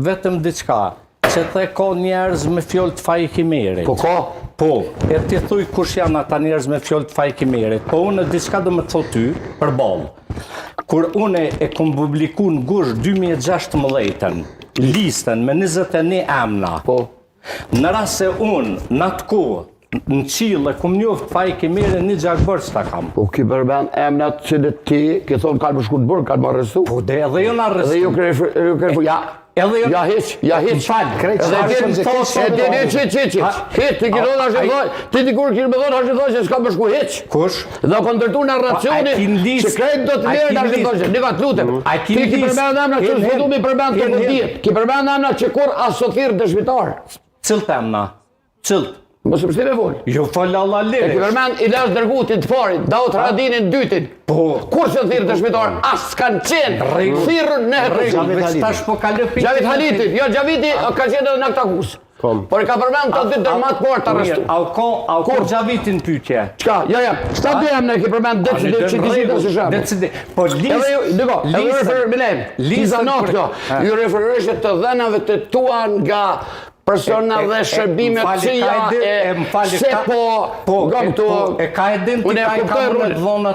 vetëm diçka, që the ka njerëz me fjalë të fajkimerit. Po ka? Po, e ti thuj kush janë ata njerëz me fjalë të fajkimerit. Po unë diçka do më thot ty përballë. Kur unë e kom publiku në gusht 2016 listën me 21 emra. Po. Në rast se unë në atë kohë në qilë e kom njoft fajkimerin një gjakbërç ta kam. Po ki përben emnat që dhe ti, ki thonë kalë më shku të burë, kalë më arrestu. Po dhe edhe jo në arrestu. Edhe ju kërë ja hiq. Falë, krejtë që Ti ti kur kërë me thonë hashtë thonë që s'ka më shku hiq. Kush? Dhe ko ndërtu në narracioni që krejtë do të lirë në hashtë thonë. Një ka të lutem. Ti ki përben emna që s'po mi përben të këndjet. Ki përben emna që kur asothirë dëshmitarë. Cilët emna? Cilët? Mos më shtime folë. Jo falë Allah E lirë. ki përmen Ilas Dërgutin të farin, Daut Radinin dytin. Po. Kur që thirë dëshmitarë, as kanë qenë. Thirë në Rregull, tash po ka lëpi. Gjavit Halitit, jo Gjaviti ka qenë edhe në këta kusë. Por i ka përmen të dy dërmat por të arrestu. A ko Gjavitin pyetje? Qka? Ja, qëta dy emne ki përmen që ti si të së shemë. Po Edhe ju referër, Milen, Liza Notko, ju referërëshe të dhenave të tua nga persona dhe shërbime cia e se po... E ka edhin ti ka i ka më në dhonat